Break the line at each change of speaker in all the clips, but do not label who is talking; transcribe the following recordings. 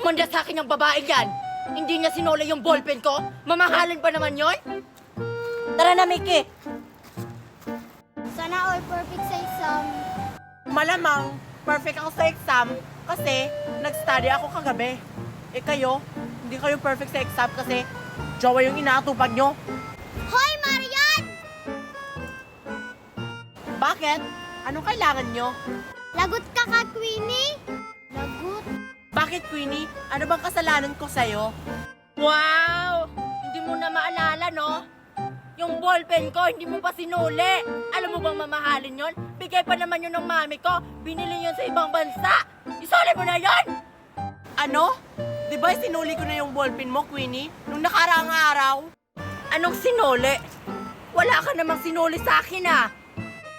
Umanda sa akin yung babae yan. Hindi niya sinole yung ballpen ko. Mamahalin pa naman yon. Tara na, Mickey.
Sana all perfect sa exam.
Malamang, perfect ako sa exam kasi nag-study ako kagabi. Eh kayo, hindi kayo perfect sa exam kasi jowa yung inaatupag nyo.
Hoy, Marian!
Bakit? Anong kailangan nyo?
Lagot ka ka, Queenie? Lagot?
Bakit, Queenie? Ano bang kasalanan ko sa'yo?
Wow! Hindi mo na maalala, no? Yung ballpen ko, hindi mo pa sinuli. Alam mo bang mamahalin yon? Bigay pa naman yun ng mami ko. Binili yun sa ibang bansa. Isoli mo na yon!
Ano? Di ba sinuli ko na yung ballpen mo, Queenie? Nung nakaraang araw?
Anong sinuli? Wala ka namang sinuli sa akin, ah.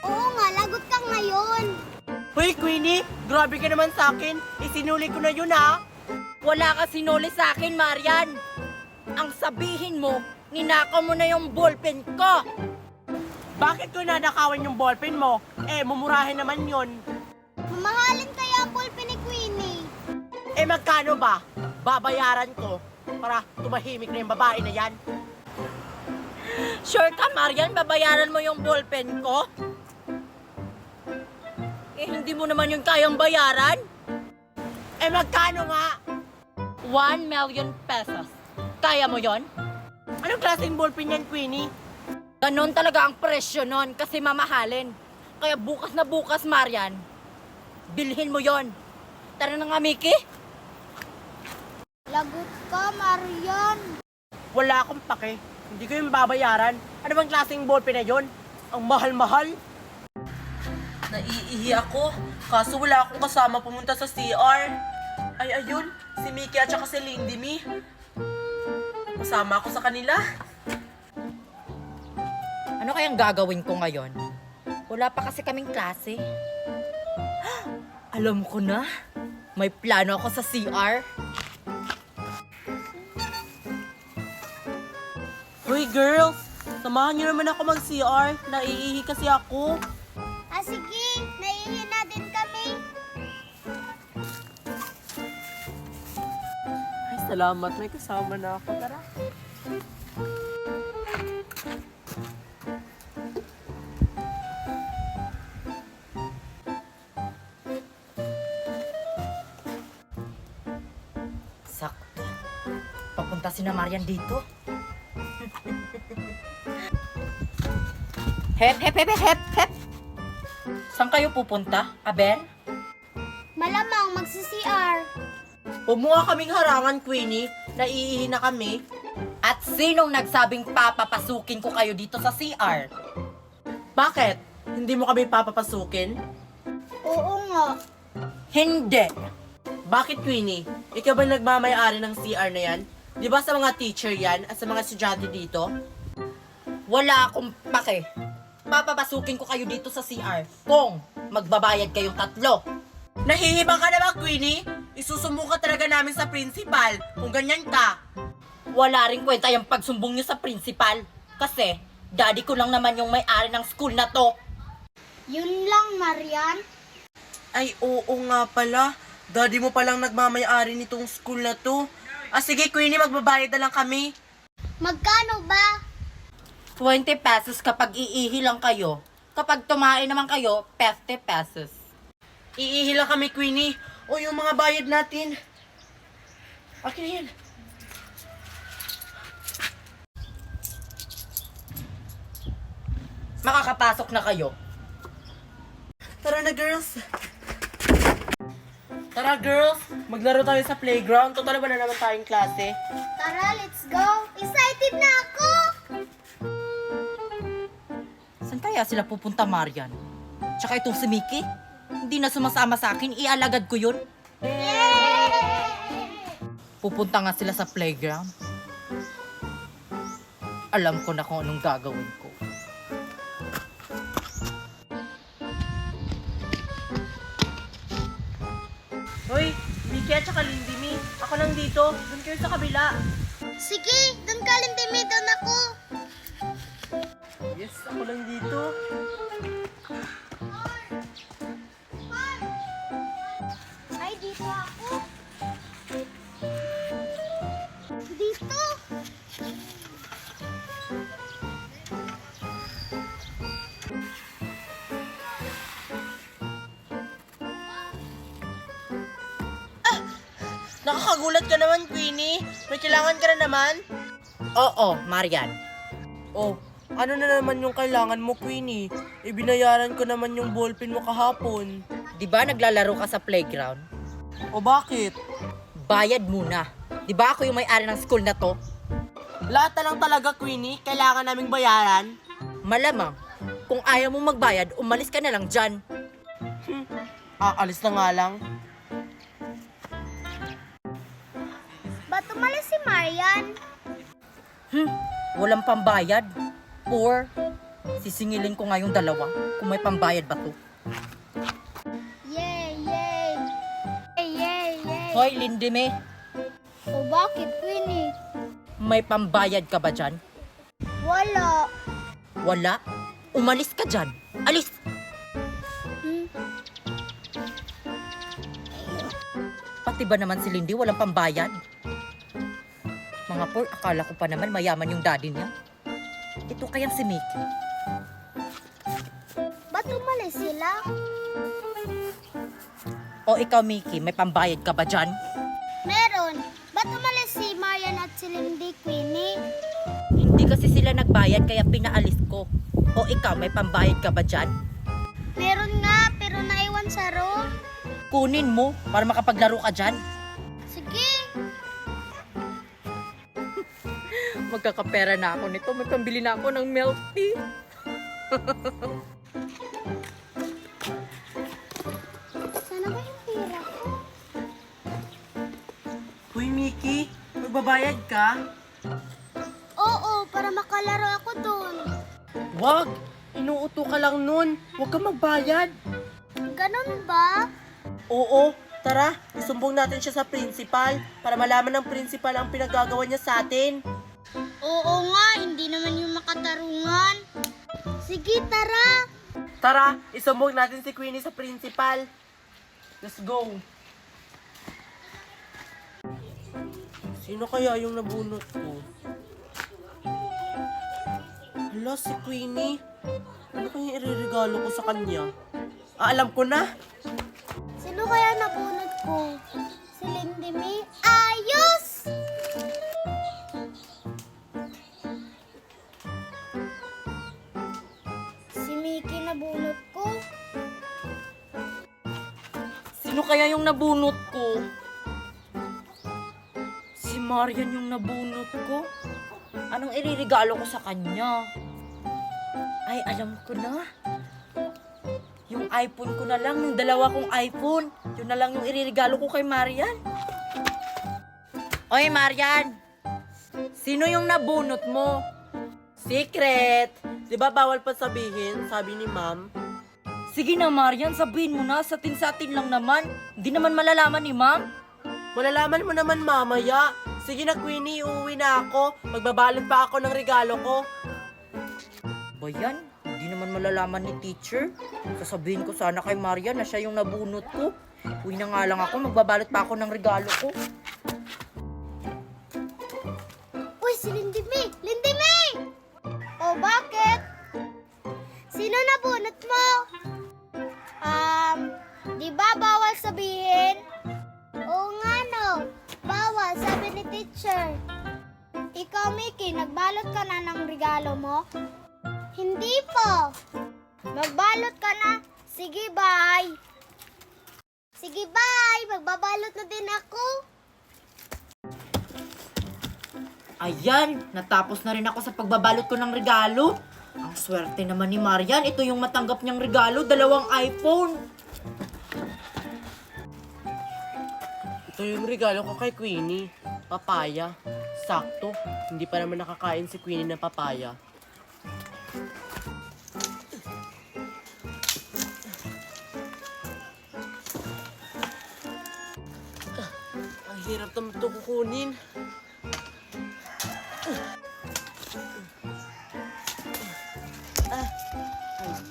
Oo nga, lagot ka ngayon.
Hoy, Queenie! Grabe ka naman sa akin. Isinuli ko na yun, ha?
Wala ka sinuli sa akin, Marian. Ang sabihin mo, ninakaw mo na yung ballpen ko.
Bakit ko nanakawan yung ballpen mo? Eh, mumurahin naman yun.
Mamahalin kaya ang ballpen ni Queenie.
Eh, magkano ba? Babayaran ko para tumahimik na yung babae na yan.
Sure ka, Marian? Babayaran mo yung ballpen ko? Eh, hindi mo naman yung kayang bayaran?
Eh, magkano nga?
1 million pesos. Kaya mo yon?
Anong klaseng ballpen yan, Queenie?
Ganon talaga ang presyo nun kasi mamahalin. Kaya bukas na bukas, Marian, bilhin mo yon. Tara na nga, Mickey.
Lagot ka, Marian.
Wala akong pake. Hindi ko yung babayaran. Ano bang klaseng ballpen na yun? Ang mahal-mahal. Naiihi ako. Kaso wala akong kasama pumunta sa CR. Ay, ayun. Si Mickey at saka si Lindy Mi. Kasama ako sa kanila.
Ano kayang gagawin ko ngayon? Wala pa kasi kaming klase. Alam ko na. May plano ako sa CR.
Hoy, girls! Samahan niyo naman ako mag-CR. Naiihi kasi ako.
Ah, sige. Naiihi na din kami.
Ay, salamat. May kasama na ako. Tara.
Sakto. Papunta si na Marian dito. Hep, hep, hep, hep, hep. Saan kayo pupunta, Aber?
Malamang magsi-CR.
Huwag mo nga kaming harangan, Queenie. Naiihi na kami.
At sinong nagsabing papapasukin ko kayo dito sa CR?
Bakit? Hindi mo kami papapasukin?
Oo nga.
Hindi.
Bakit, Queenie? Ikaw ba nagmamayari ng CR na yan? Di ba sa mga teacher yan at sa mga estudyante dito?
Wala akong pake. Papapasukin ko kayo dito sa CR kung magbabayad kayong 3.
Nahihibang ka na ba, Queenie? Isusumbong ka talaga namin sa principal kung ganyan ka.
Wala rin kwenta yung pagsumbong nyo sa principal. Kasi, daddy ko lang naman yung may-ari ng school na to.
Yun lang, Marian.
Ay, oo nga pala. Daddy mo palang nagmamayari nitong school na to. Ah, sige, Queenie, magbabayad na lang kami.
Magkano ba?
20 pesos kapag iihi lang kayo. Kapag tumain naman kayo, 50 pesos.
Iihi lang kami, Queenie. O, yung mga bayad natin. Akin na yan.
Makakapasok na kayo.
Tara na, girls. Tara, girls. Maglaro tayo sa playground. Total ba na naman tayong klase?
Tara, let's go. Excited na ako.
Saan kaya sila pupunta, Marian? Tsaka itong si Mickey? Hindi na sumasama sa akin, ialagad ko yun. Pupunta nga sila sa playground. Alam ko na kung anong gagawin ko.
Hoy, Vicky at saka Lindy Mi. Ako lang dito. Doon kayo sa kabila.
Sige, doon ka lindimi, doon ako.
Yes, ako lang dito.
Ay, dito ako.
Nakakagulat ka naman, Queenie. May kailangan ka na naman.
Oo, Marian.
Oh, ano na naman yung kailangan mo, Queenie? Ibinayaran ko naman yung ballpen mo kahapon.
Di ba naglalaro ka sa playground?
O bakit?
Bayad muna. Di ba ako yung may-ari ng school na to?
Lahat na lang talaga, Queenie. Kailangan naming bayaran.
Malamang, kung ayaw mo magbayad, umalis ka na lang dyan.
Aalis na nga lang.
Ba't umalis si Marian?
Walang pambayad. Or, sisingilin ko nga yung dalawa kung may pambayad ba to.
Yay, yay! Yay, yay, yay!
Hoy, Lindime,
O bakit, Queenie?
may pambayad ka ba dyan?
Wala.
Wala? Umalis ka dyan. Alis! Pati ba naman si Lindy walang pambayad? Mga por, akala ko pa naman mayaman yung daddy niya. Ito kayang si Mickey.
Ba't umalis sila?
O ikaw, Mickey, may pambayad ka ba dyan?
Meron. Ba't umalis si Marian at si Lindy, Queenie?
Hindi kasi sila nagbayad kaya pinaalis ko. O ikaw, may pambayad ka ba dyan?
Meron nga, pero naiwan sa room.
Kunin mo para makapaglaro ka dyan.
Sige.
Magkakapera na ako nito. May pambili na ako ng milk tea.
Sana ba yung pera ko?
Uy, Mickey. Magbabayad ka?
Oo, para makalaro ako dun.
Wag! Inuuto ka lang nun. Huwag ka magbayad.
Ganon ba?
Oo, tara. Isumbong natin siya sa principal para malaman ng principal ang pinagagawa niya sa atin.
Oo nga, hindi naman yung makatarungan. Sige, tara.
Tara, isumbong natin si Queenie sa principal. Let's go. Sino kaya yung nabunot ko? Hala, si Queenie. Ano kaya iririgalo ko sa kanya? Alam ko na.
Sino kaya nabunot ko? Si Lindy May? Ayos! Si Mickey nabunot ko.
Sino kaya yung nabunot ko? Si Marian yung nabunot ko? Anong iririgalo ko sa kanya? Ay, alam ko na. Yung iPhone ko na lang, yung dalawa kong iPhone. Yun na lang yung iririgalo ko kay Marian. Oy, Marian! Sino yung nabunot mo?
Secret! Di ba bawal pa sabihin, sabi ni ma'am?
Sige na, Marian, sabihin mo na. Satin-satin lang naman. Hindi naman malalaman ni Ma'am.
Malalaman mo naman mamaya. Sige na, Queenie, uuwi na ako. Magbabalot pa ako ng regalo ko.
Ba yan? Hindi naman malalaman ni teacher. Sasabihin ko sana kay Marian na siya yung nabunot ko. Uwi na nga lang ako. Magbabalot pa ako ng regalo ko.
Uy, si Lindy May! Lindy May! O, bakit? Sino nabunot mo? Di ba bawal sabihin? Oo nga no, bawal, sabi ni teacher. Ikaw, Mickey, nagbalot ka na ng regalo mo? Hindi po. Magbalot ka na? Sige, bye. Sige, bye. Magbabalot na din ako.
Ayan, natapos na rin ako sa pagbabalot ko ng regalo. Ang swerte naman ni Marian. Ito yung matanggap niyang regalo, 2 iPhone.
Ito yung regalo ko kay Queenie. Papaya. Sakto. Hindi pa naman nakakain si Queenie ng papaya. Ang hirap naman ito kukunin.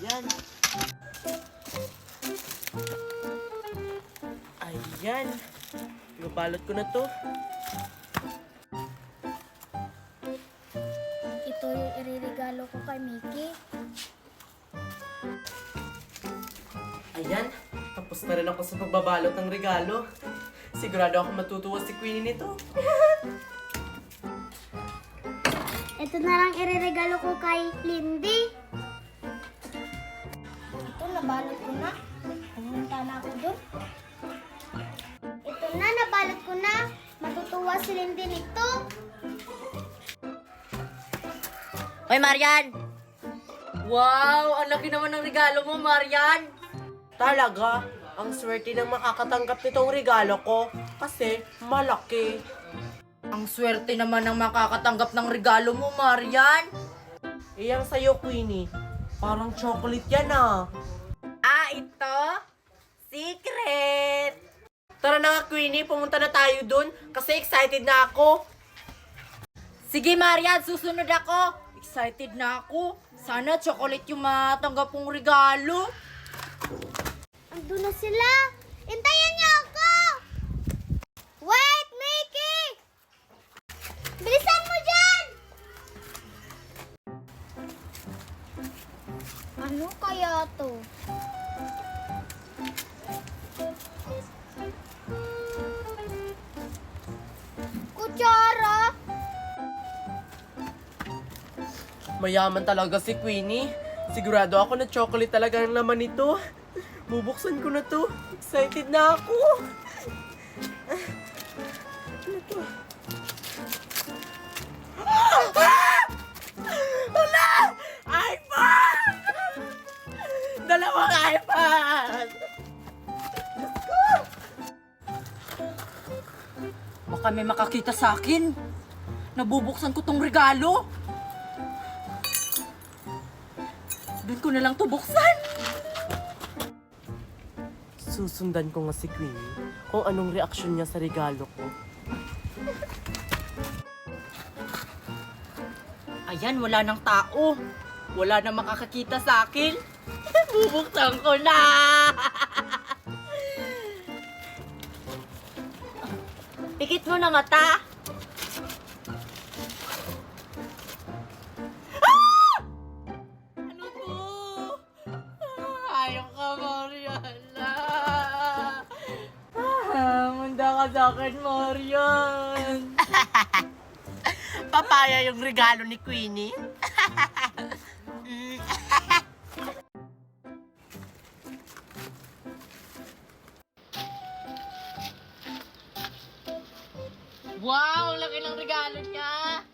Ayan. Ayan. Ibabalot ko na to.
Ito yung iririgalo ko kay Mickey.
Ayan. Tapos Tapos na rin ako sa pagbabalot ng regalo. Sigurado ako matutuwa si Queenie nito.
Ito na lang ireregalo ko kay Lindy. Ito, nabalot ko na. Pumunta na ako doon. Ito na, nabalot ko na. Matutuwa si Lindy nito.
Hoy, Marian! Wow! Ang laki naman ng regalo mo, Marian!
Talaga, ang swerte ng makakatanggap nitong regalo ko kasi malaki.
Ang swerte naman ng makakatanggap ng regalo mo, Marian!
Iyang sa'yo, Queenie. Parang chocolate yan ah.
Ah, ito? Secret!
Tara na nga, Queenie. Pumunta na tayo dun kasi excited na ako.
Sige, Marian, susunod ako. Excited na ako. Sana chocolate yung matanggap kong regalo.
Andun na sila. Intayan niyo ako! Wait, Mickey! Bilisan mo dyan! Ano kaya to? Kutsara?
Mayaman talaga si Queenie. Sigurado ako na chocolate talaga ang laman nito. Bubuksan ko na to. Excited na ako. Ano to? Wala! iPhone! Dalawang iPhone!
Baka may makakita sa akin. Nabubuksan ko tong regalo. Doon ko na lang to buksan.
Susundan ko nga si Queenie kung anong reaksyon niya sa regalo ko.
Ayan, wala nang tao. Wala nang makakakita sa akin. Bubuksan ko na. Pikit mo na mata. Ah! Ano to? Ayaw ka, Mariana. Manda ka sa akin, Marian.
Papaya yung regalo ni Queenie.
Wow, ang laki ng regalo niya.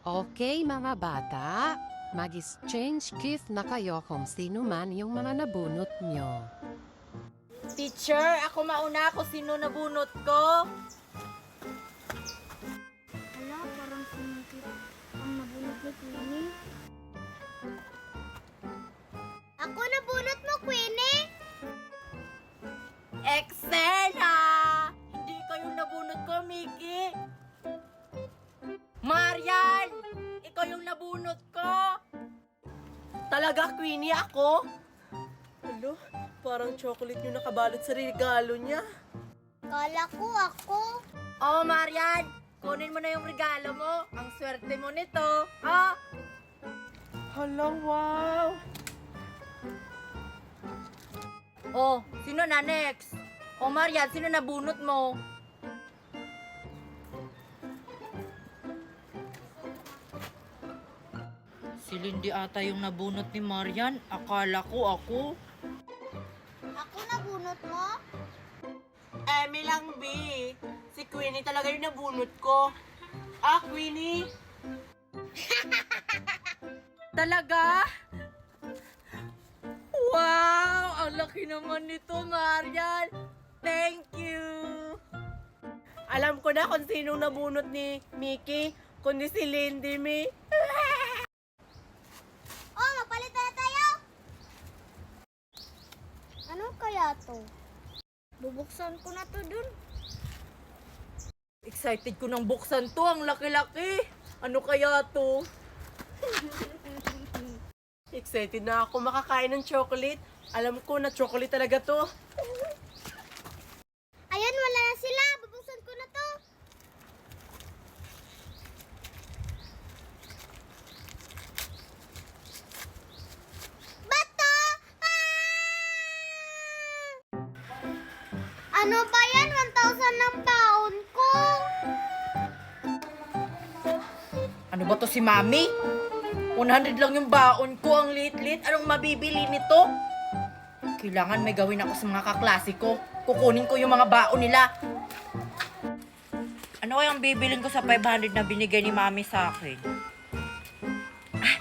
Okay, mga bata. Mag-exchange gift na kayo kung sino man yung mga nabunot nyo.
Teacher, ako mauna kung sino nabunot ko.
Hala, parang sumikip ang nabunot ni Queenie. Ako nabunot mo, Queenie?
Eksena! Hindi kayo nabunot ko, Mickey. Marian! Ikaw yung nabunot ko.
Talaga, Queenie, ako? Alo, parang chocolate yung nakabalot sa regalo niya.
Kala ko ako.
Oh, Marian! Kunin mo na yung regalo mo. Ang swerte mo nito. Ah!
Hala, wow!
Oh, sino na next? Oh, Marian, sino nabunot mo? Si Lindy ata yung nabunot ni Marian. Akala ko ako.
Ako nabunot mo?
Eme lang, B. Si Queenie talaga yung nabunot ko. Ah, Queenie!
Talaga? Wow! Ang laki naman nito, Marian. Thank you.
Alam ko na kung sinong nabunot ni Mickey, kundi si Lindy, me.
Oh, magpalit na tayo! Ano kaya to? Bubuksan ko na to dun.
Excited ko nang buksan to. Ang laki-laki. Ano kaya to?
Excited na ako makakain ng chocolate. Alam ko na chocolate talaga to.
Ayan, wala na sila. Bubuksan ko na to. Bato! Ah! Ano ba yan? 1,000 ng baon ko.
Ano ba to si Mami? 100 lang yung baon ko, ang lit-lit. Anong mabibili nito? Kailangan may gawin ako sa mga kaklase ko. Kukunin ko yung mga baon nila. Ano kayang bibilin ko sa 500 na binigay ni Mami sa akin? Ah,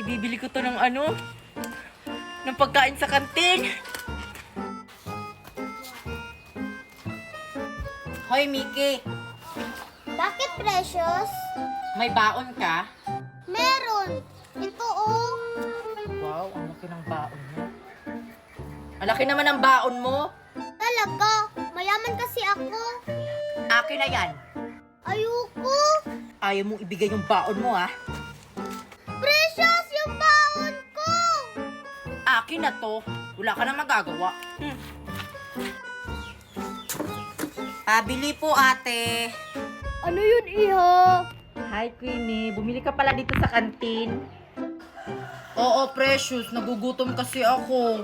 ibibili ko to ng ng pagkain sa kantin. Hoy, Miki.
Bakit, Precious?
May baon ka?
Meron. Ito, oh.
Wow, ang laki ng baon mo. Ang laki naman ng baon mo.
Talaga. Mayaman kasi ako.
Akin na yan.
Ayoko.
Ayaw mong ibigay yung baon mo, ha?
Precious, yung baon ko.
Akin na to. Wala ka na magagawa. Pabili po, ate.
Ano yun, Iha?
Hi, Queenie. Bumili ka pala dito sa kantin. Oo, Precious. Nagugutom kasi ako.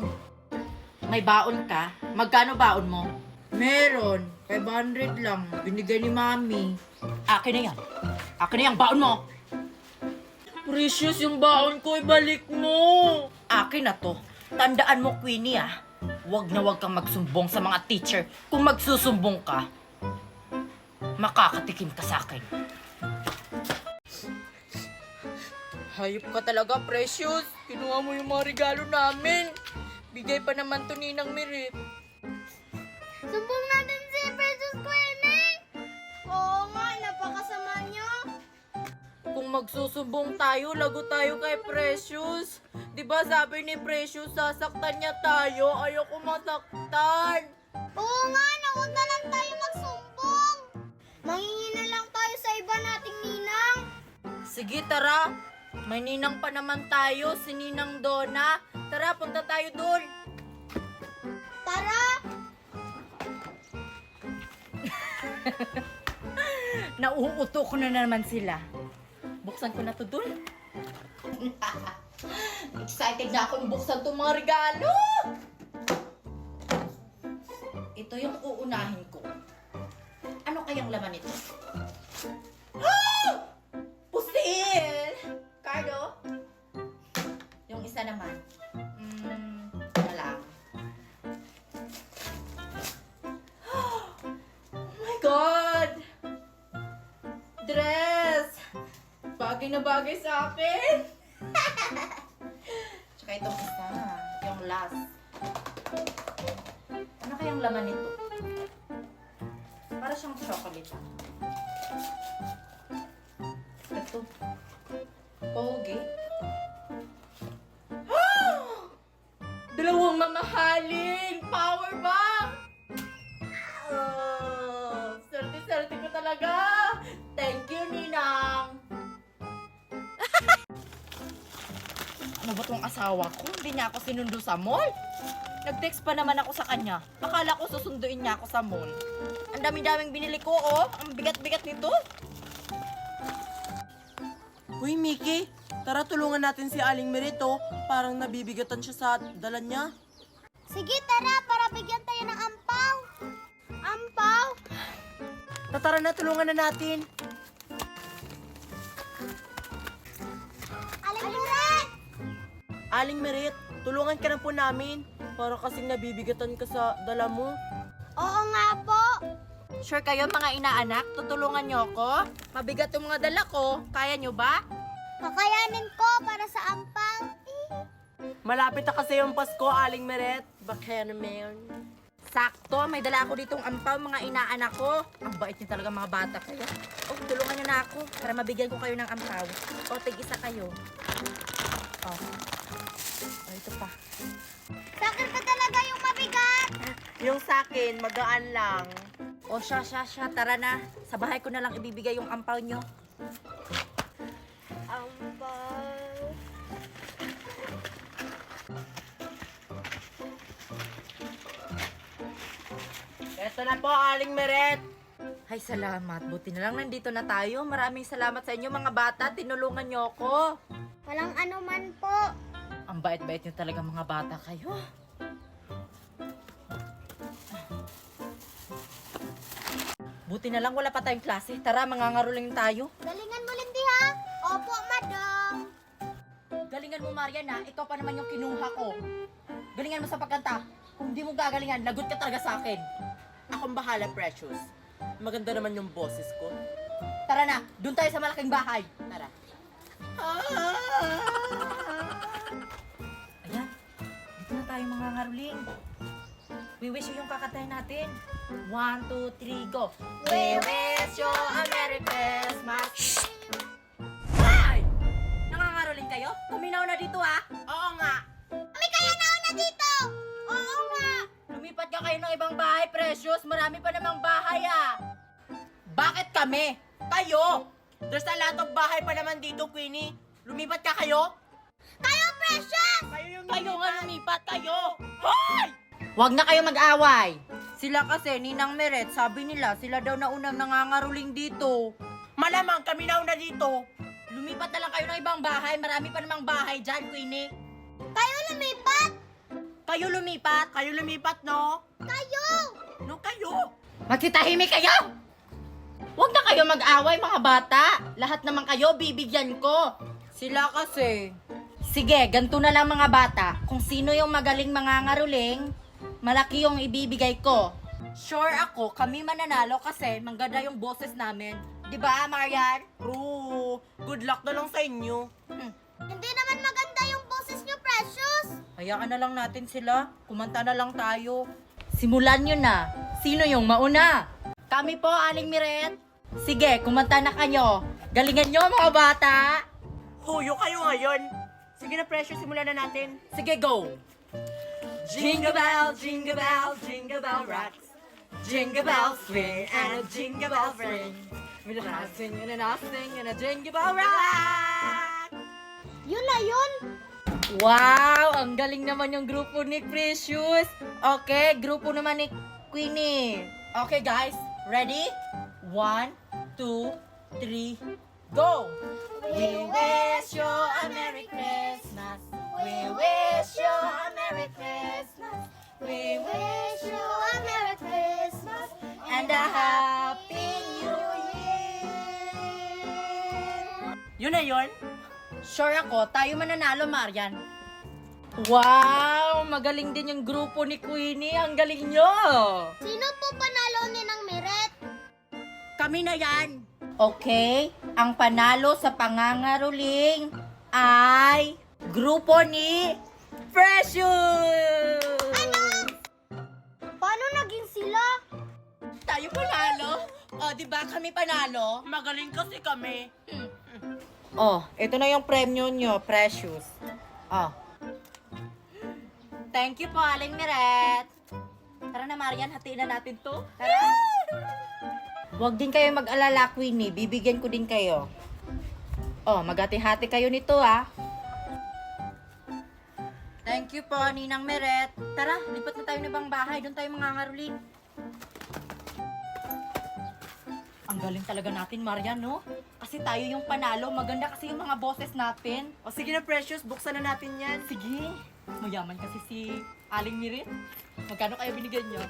May baon ka? Magkano baon mo? Meron. 500 lang. Binigay ni Mami. Akin na yan. Akin na yung baon mo. Precious, yung baon ko, ibalik mo. Akin na to. Tandaan mo, Queenie, ah. Huwag na huwag kang magsumbong sa mga teacher. Kung magsusumbong ka, makakatikim ka sa akin. Hayop ka talaga, Precious. Kinuha mo yung mga regalo namin. Bigay pa naman to Ninang Mirit.
Sumbong natin si Precious Queenie. Oo nga, napakasama niya.
Kung magsusumbong tayo, lago tayo kay Precious. Diba sabi ni Precious, sasaktan niya tayo. Ayoko masaktan.
Oo nga, na huwag na lang tayo magsumbong. Mangingi na lang tayo sa iba nating ninang.
Sige, tara. May ninang pa naman tayo, si Ninang Donna. Tara, punta tayo doon.
Tara.
Nauuto ko na naman sila. Buksan ko na to doon. Excited na akong buksan itong mga regalo. Ito yung uunahin ko. Ano kayang laman ito? Ah! Pusil! Cardo? Yung isa naman. Ano lang. Oh my God! Dress! Bagay na bagay sa akin. Tsaka itong isa, yung last. Ano kayang laman nito? Para siyang chocolate. Ito. Pogi. Dalawang mamahaling power bank! Oh, swerte-swerte ko talaga! Thank you, Ninang! Ano ba tong asawa ko? Hindi niya ako sinundo sa mall. Nag-text pa naman ako sa kanya. Akala ko susunduin niya ako sa mall. Ang dami-daming binili ko, oh. Ang bigat-bigat nito.
Uy, Miki, tara tulungan natin si Aling Merito. Parang nabibigatan siya sa dala niya.
Sige, tara, para bigyan tayo ng ampaw. Ampaw?
Tara na, tulungan na natin.
Aling
Aling Merit, tulungan ka na po namin. Para kasing nabibigatan ka sa dala mo.
Oo nga po.
Sure kayo, mga inaanak? Tutulungan niyo ako? Mabigat yung mga dala ko. Kaya niyo ba?
Kakayanin ko para sa ampaw.
Malapit na kasi yung Pasko, Aling Meret. Baka naman.
Sakto, may dala ako ditong ampaw, mga inaanak ko. Ang bait niyo talaga, mga bata kayo. Oh, tulungan niyo na ako para mabigyan ko kayo ng ampaw. O, tig-isa kayo. Oh. Oh, ito pa.
Sa akin pa talaga yung mabigat.
Yung sakin, magaan lang.
O, siya. Tara na. Sa bahay ko na lang ibibigay yung ampaw niyo.
Ampaw.
Eto na po, Aling Meret.
Ay, salamat. Buti na lang nandito na tayo. Maraming salamat sa inyo, mga bata. Tinulungan niyo ako.
Walang anuman po.
Ang bait-bait niyo talaga, mga bata kayo. Buti na lang wala pa tayong klase. Tara, mangangaroling tayo.
Galingan mo, Lindy, ha? Opo, madam.
Galingan mo, Marian, ha? Ikaw pa naman yung kinuha ko. Galingan mo sa pagkanta. Kung di mo gagalingan, lagot ka talaga sa akin.
Akong bahala, Precious. Maganda naman yung boses ko.
Tara na, doon tayo sa malaking bahay.
Tara.
Ayan, dito na tayo mangangaroling. We wish you yung kakantahin natin. 1, 2, 3, go! We wish you a Merry Christmas! Ay! Nangangaroling kayo? Kuminaw na dito, ha?
Oo nga.
Kami kaya nauna dito. Oo nga.
Lumipat ka kayo ng ibang bahay, Precious. Marami pa namang bahay, ah.
Bakit kami? Kayo! There's a lot of bahay pa naman dito, Queenie. Lumipat ka kayo?
Kayo, Precious!
Kayo nga lumipat, kayo! Hoy! Huwag na kayo mag-away. Sila kasi, Ninang Meret, sabi nila, sila daw na unang nangangaroling dito.
Malamang kami na una dito.
Lumipat na lang kayo ng ibang bahay. Marami pa namang bahay dyan, Queenie.
Kayo lumipat.
Kayo lumipat.
Kayo lumipat, no?
Kayo.
No, kayo.
Magtitahimik kayo! Huwag na kayo mag-away, mga bata. Lahat naman kayo, bibigyan ko. Sila kasi. Sige, ganito na lang mga bata. Kung sino yung magaling mangangaroling, malaki yung ibibigay ko. Sure ako, kami mananalo kasi mangganda yung boses namin. Di ba, Marian?
True. Good luck na lang sa inyo.
Hindi naman maganda yung boses niyo, Precious.
Hayaan na lang natin sila. Kumanta na lang tayo. Simulan nyo na. Sino yung mauna? Kami po, Aling Miret. Sige, kumanta na kayo. Galingan nyo, mga bata.
Huyo kayo ngayon. Sige na, Precious. Simulan na natin.
Sige, go! Jingle bell, jingle bell, jingle bell rocks. Jingle bells swing and a jingle bells ring. With a sing and a sing and a jingle bell rock.
Yun na yun.
Wow! Ang galing naman yung grupo ni Precious. Okay, grupo naman ni Queenie. Okay, guys. Ready? 1, 2, 3, go! We wish you a Merry Christmas. We wish you a Merry Christmas. We
Wish you a Merry Christmas
and a Happy New Year.
Yun na yun.
Sure ako, tayo mananalo, Marian. Wow! Magaling din yung grupo ni Queenie. Ang galing nyo!
Sino po panalo ni ng Miret?
Kami na yan.
Okay, ang panalo sa pangangaroling ay grupo ni Precious!
Paano naging sila?
Tayo panalo? O, di ba kami panalo?
Magaling kasi kami.
Oh, ito na yung premyo nyo, Precious. Oh. Thank you po, Aling Miret. Tara na, Marian, hatiin na natin to. Tara. Huwag din kayo mag-alala, Queenie. Bibigyan ko din kayo. Oh, maghati-hati kayo nito, ah. Thank you po, Ninang Meret. Tara, lipat na tayo ng ibang bahay. Doon tayo mangangaroling. Ang galing talaga natin, Marian, no? Kasi tayo yung panalo. Maganda kasi yung mga boses natin.
O sige na, Precious. Buksan na natin yan.
Sige. Mayaman kasi si Aling Miret. Magkano kayo binigyan niyo?